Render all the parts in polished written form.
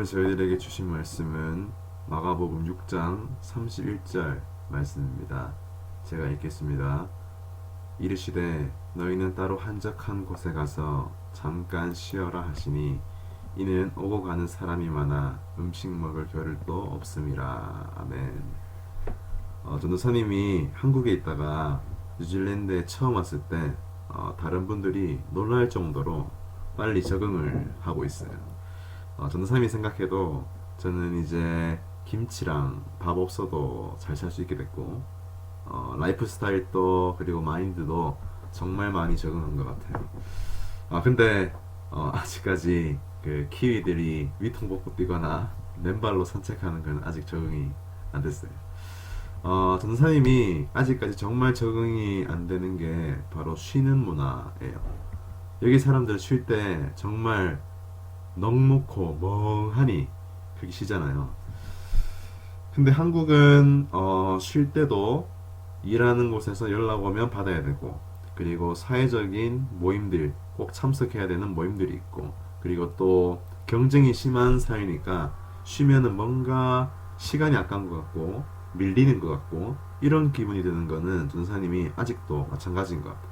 오늘 저희들에게 주신 말씀은 마가복음 6장 31절 말씀입니다. 제가 읽겠습니다. 이르시되 너희는 따로 한적한 곳에 가서 잠깐 쉬어라 하시니 이는 오고 가는 사람이 많아 음식 먹을 겨를도 없음이라. 아멘. 전도사님이 한국에 있다가 뉴질랜드에 처음 왔을 때 다른 분들이 놀랄 정도로 빨리 적응을 하고 있어요. 전도사님이 생각해도 저는 이제 김치랑 밥 없어도 잘 살 수 있게 됐고, 라이프 스타일도 그리고 마인드도 정말 많이 적응한 것 같아요. 근데 아직까지 그 키위들이 위통벗고 뛰거나 맨발로 산책하는 건 아직 적응이 안 됐어요. 전사님이 아직까지 정말 적응이 안 되는 게 바로 쉬는 문화예요. 여기 사람들 쉴 때 정말 넋놓고 멍하니 그렇게 쉬잖아요. 근데 한국은 쉴 때도 일하는 곳에서 연락 오면 받아야 되고, 그리고 사회적인 모임들 꼭 참석해야 되는 모임들이 있고, 그리고 또 경쟁이 심한 사회니까 쉬면은 뭔가 시간이 아까운 것 같고 밀리는 것 같고 이런 기분이 드는 거는 전도사님이 아직도 마찬가지인 것 같아요.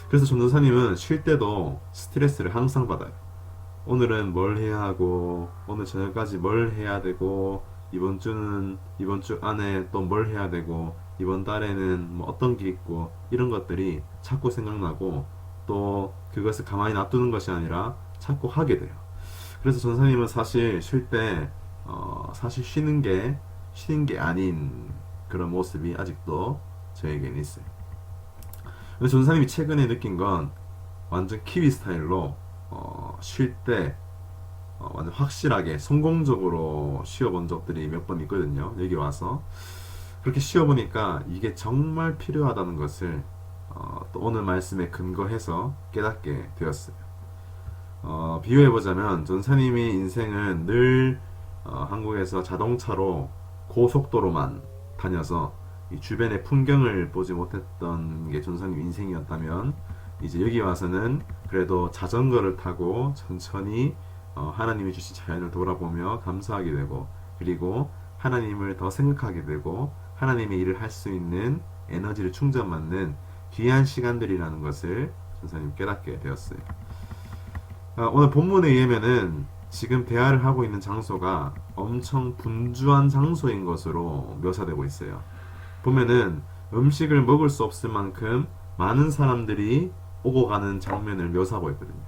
그래서 전도사님은 쉴 때도 스트레스를 항상 받아요. 오늘은 뭘 해야 하고, 오늘 저녁까지 뭘 해야 되고, 이번 주 안에 또 뭘 해야 되고, 이번 달에는 뭐 어떤 게 있고, 이런 것들이 자꾸 생각나고, 또 그것을 가만히 놔두는 것이 아니라 자꾸 하게 돼요. 그래서 전사님은 사실 쉴 때 사실 쉬는 게 아닌 그런 모습이 아직도 저에게는 있어요. 그래서 전사님이 최근에 느낀 건 완전 키위 스타일로 쉴 때 완전 확실하게 성공적으로 쉬어본 적들이 몇 번 있거든요. 여기 와서 그렇게 쉬어보니까 이게 정말 필요하다는 것을 또 오늘 말씀에 근거해서 깨닫게 되었어요. 비유해보자면 전사님이 인생은 늘 한국에서 자동차로 고속도로만 다녀서 이 주변의 풍경을 보지 못했던 게 전사님 인생이었다면, 이제 여기 와서는 그래도 자전거를 타고 천천히 하나님이 주신 자연을 돌아보며 감사하게 되고, 그리고 하나님을 더 생각하게 되고 하나님의 일을 할 수 있는 에너지를 충전받는 귀한 시간들이라는 것을 전사님 깨닫게 되었어요. 오늘 본문에 의하면은 지금 대화를 하고 있는 장소가 엄청 분주한 장소인 것으로 묘사되고 있어요. 보면은 음식을 먹을 수 없을 만큼 많은 사람들이 오고 가는 장면을 묘사하고 있거든요.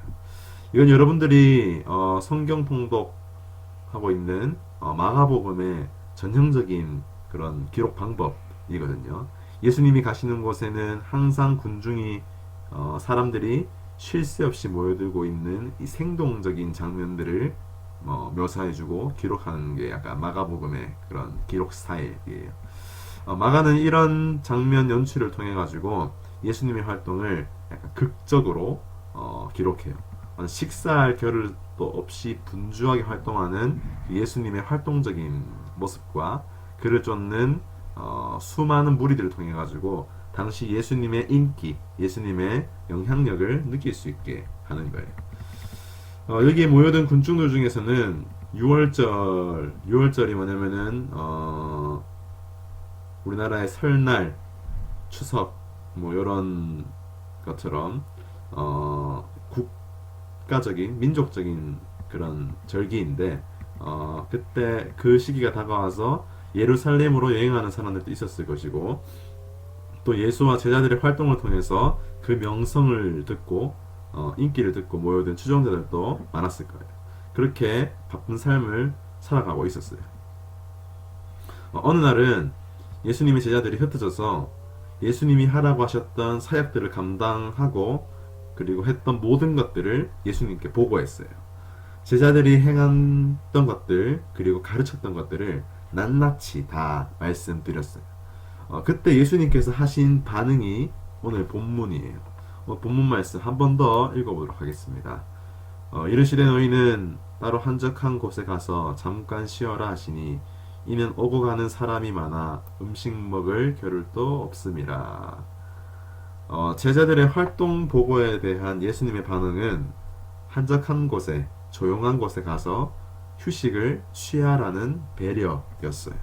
이건 여러분들이 성경 통독하고 있는 마가복음의 전형적인 그런 기록 방법이거든요. 예수님이 가시는 곳에는 항상 군중이 사람들이 쉴 새 없이 모여들고 있는 이 생동적인 장면들을 묘사해주고 기록하는 게 약간 마가복음의 그런 기록 스타일이에요. 마가는 이런 장면 연출을 통해 가지고 예수님의 활동을 약간 극적으로 기록해요. 식사할 겨를도 없이 분주하게 활동하는 예수님의 활동적인 모습과 그를 쫓는 수많은 무리들을 통해 가지고 당시 예수님의 인기, 예수님의 영향력을 느낄 수 있게 하는 거예요. 여기에 모여든 군중들 중에서는 6월절이 뭐냐면은 우리나라의 설날, 추석 뭐 이런 것처럼 국가적인 민족적인 그런 절기인데, 그때 그 시기가 다가와서 예루살렘으로 여행하는 사람들도 있었을 것이고, 또 예수와 제자들의 활동을 통해서 그 명성을 듣고 인기를 듣고 모여든 추종자들도 많았을 거예요. 그렇게 바쁜 삶을 살아가고 있었어요. 어느 날은 예수님의 제자들이 흩어져서 예수님이 하라고 하셨던 사역들을 감당하고 그리고 했던 모든 것들을 예수님께 보고했어요. 제자들이 행했던 것들 그리고 가르쳤던 것들을 낱낱이 다 말씀드렸어요. 그때 예수님께서 하신 반응이 오늘 본문이에요. 본문 말씀 한 번 더 읽어보도록 하겠습니다. 이르시되 너희는 따로 한적한 곳에 가서 잠깐 쉬어라 하시니 이는 오고 가는 사람이 많아 음식 먹을 겨를도 없음이라. 제자들의 활동 보고에 대한 예수님의 반응은 한적한 곳에, 조용한 곳에 가서 휴식을 취하라는 배려였어요.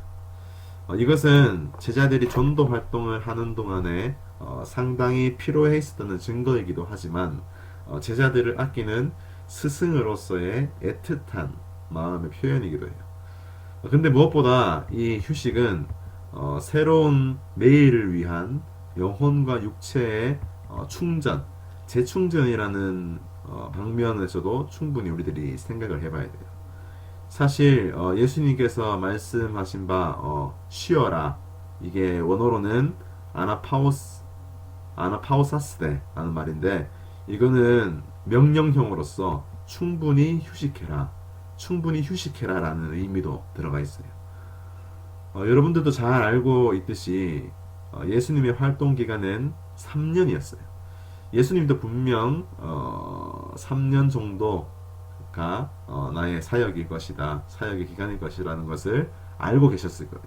이것은 제자들이 전도 활동을 하는 동안에 상당히 필요해 있었다는 증거이기도 하지만 제자들을 아끼는 스승으로서의 애틋한 마음의 표현이기도 해요. 근데 무엇보다 이 휴식은 새로운 내일을 위한 영혼과 육체의 충전, 재충전이라는 방면에서도 충분히 우리들이 생각을 해봐야 돼요. 사실 예수님께서 말씀하신 바 쉬어라, 이게 원어로는 아나파우사스데라는 말인데, 이거는 명령형으로서 충분히 휴식해라 라는 의미도 들어가 있어요. 여러분들도 잘 알고 있듯이 예수님의 활동 기간은 3년이었어요. 예수님도 분명 3년 정도가 나의 사역일 것이다, 사역의 기간일 것이라는 것을 알고 계셨을 거예요.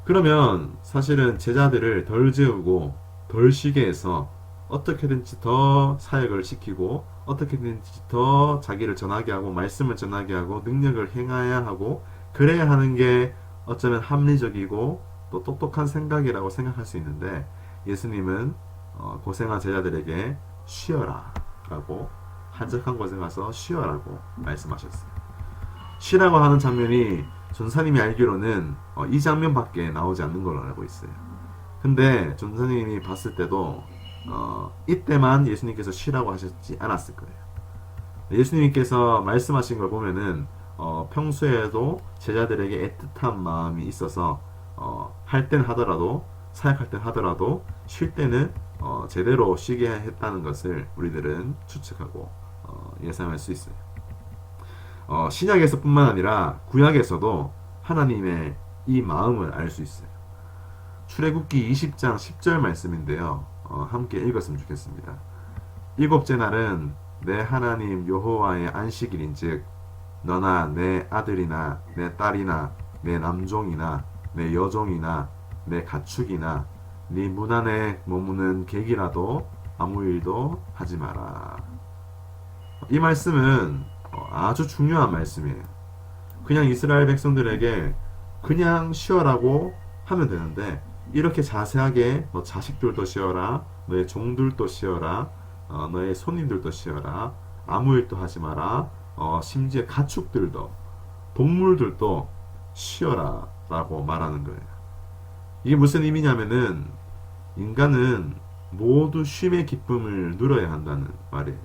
그러면 사실은 제자들을 덜 재우고 덜 쉬게 해서 어떻게든지 더 사역을 시키고 어떻게든지 더 자기를 전하게 하고 말씀을 전하게 하고 능력을 행해야 하고 그래야 하는 게 어쩌면 합리적이고 또 똑똑한 생각이라고 생각할 수 있는데, 예수님은 고생한 제자들에게 쉬어라 라고, 한적한 곳에 가서 쉬어라고 말씀하셨어요. 쉬라고 하는 장면이 전사님이 알기로는 이 장면밖에 나오지 않는 걸로 알고 있어요. 근데 전사님이 봤을 때도 이때만 예수님께서 쉬라고 하셨지 않았을 거예요. 예수님께서 말씀하신 걸 보면은 평소에도 제자들에게 애틋한 마음이 있어서 할 땐 하더라도, 사역할 땐 하더라도 쉴 때는 제대로 쉬게 했다는 것을 우리들은 추측하고 예상할 수 있어요. 신약에서뿐만 아니라 구약에서도 하나님의 이 마음을 알 수 있어요. 출애굽기 20장 10절 말씀인데요. 함께 읽었으면 좋겠습니다. 일곱째 날은 내 하나님 여호와의 안식일인즉 너나 내 아들이나 내 딸이나 내 남종이나 내 여종이나 내 가축이나 네 문 안에 머무는 객이라도 아무 일도 하지 마라. 이 말씀은 아주 중요한 말씀이에요. 그냥 이스라엘 백성들에게 그냥 쉬어라고 하면 되는데, 이렇게 자세하게 너 자식들도 쉬어라, 너의 종들도 쉬어라, 너의 손님들도 쉬어라, 아무 일도 하지 마라, 심지어 가축들도, 동물들도 쉬어라 라고 말하는 거예요. 이게 무슨 의미냐면은 인간은 모두 쉼의 기쁨을 누려야 한다는 말이에요.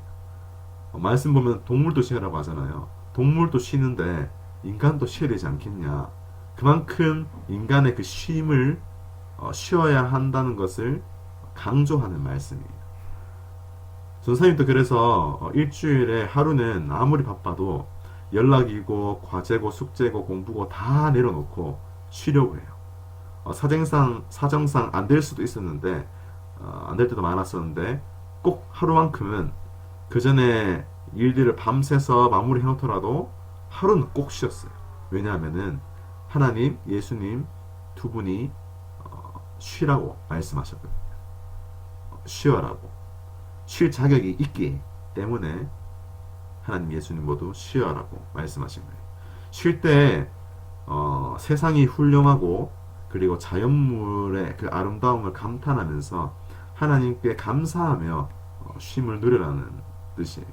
말씀 보면 동물도 쉬라고 하잖아요. 동물도 쉬는데 인간도 쉬어야 되지 않겠냐. 그만큼 인간의 그 쉼을 쉬어야 한다는 것을 강조하는 말씀이에요. 전사님도 그래서 일주일에 하루는 아무리 바빠도 연락이고 과제고 숙제고 공부고 다 내려놓고 쉬려고 해요. 사정상 안 될 수도 있었는데, 안 될 때도 많았었는데, 꼭 하루만큼은 그 전에 일들을 밤새서 마무리 해놓더라도 하루는 꼭 쉬었어요. 왜냐하면은 하나님, 예수님 두 분이 쉬라고 말씀하셨거든요. 쉬어라고. 쉴 자격이 있기 때문에 하나님, 예수님 모두 쉬어라고 말씀하신 거예요. 쉴 때 세상이 훌륭하고 그리고 자연물의 그 아름다움을 감탄하면서 하나님께 감사하며 쉼을 누리라는 뜻이에요.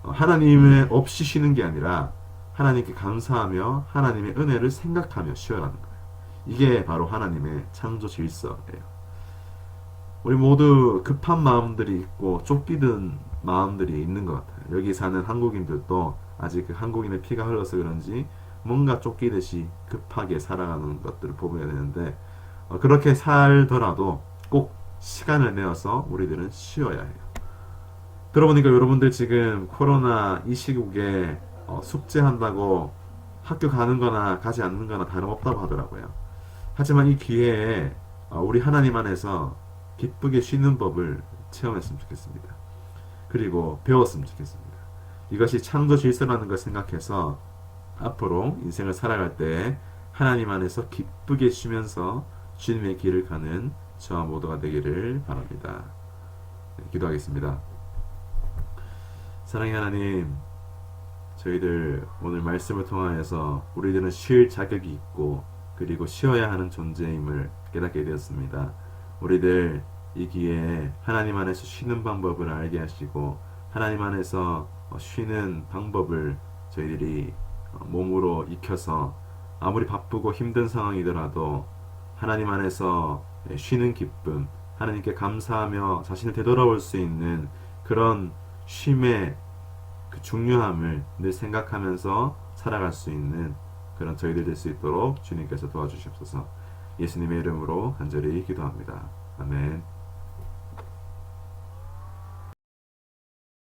하나님의 없이 쉬는 게 아니라 하나님께 감사하며 하나님의 은혜를 생각하며 쉬어라는 거예요. 이게 바로 하나님의 창조 질서예요. 우리 모두 급한 마음들이 있고 쫓기는 마음들이 있는 것 같아요. 여기 사는 한국인들도 아직 그 한국인의 피가 흘러서 그런지 뭔가 쫓기듯이 급하게 살아가는 것들을 보게 되는데, 그렇게 살더라도 꼭 시간을 내어서 우리들은 쉬어야 해요. 들어보니까 여러분들 지금 코로나 이 시국에 숙제한다고 학교 가는 거나 가지 않는 거나 다름없다고 하더라고요. 하지만 이 기회에 우리 하나님 안에서 기쁘게 쉬는 법을 체험했으면 좋겠습니다. 그리고 배웠으면 좋겠습니다. 이것이 창조 질서라는 걸 생각해서 앞으로 인생을 살아갈 때 하나님 안에서 기쁘게 쉬면서 주님의 길을 가는 저와 모두가 되기를 바랍니다. 기도하겠습니다. 사랑의 하나님, 저희들 오늘 말씀을 통하여서 우리들은 쉴 자격이 있고 그리고 쉬어야 하는 존재임을 깨닫게 되었습니다. 우리들 이 기회에 하나님 안에서 쉬는 방법을 알게 하시고 하나님 안에서 쉬는 방법을 저희들이 몸으로 익혀서 아무리 바쁘고 힘든 상황이더라도 하나님 안에서 쉬는 기쁨, 하나님께 감사하며 자신을 되돌아올 수 있는 그런 쉼의 그 중요함을 늘 생각하면서 살아갈 수 있는 그런 저희들 될 수 있도록 주님께서 도와주시옵소서. 예수님의 이름으로 간절히 기도합니다. 아멘.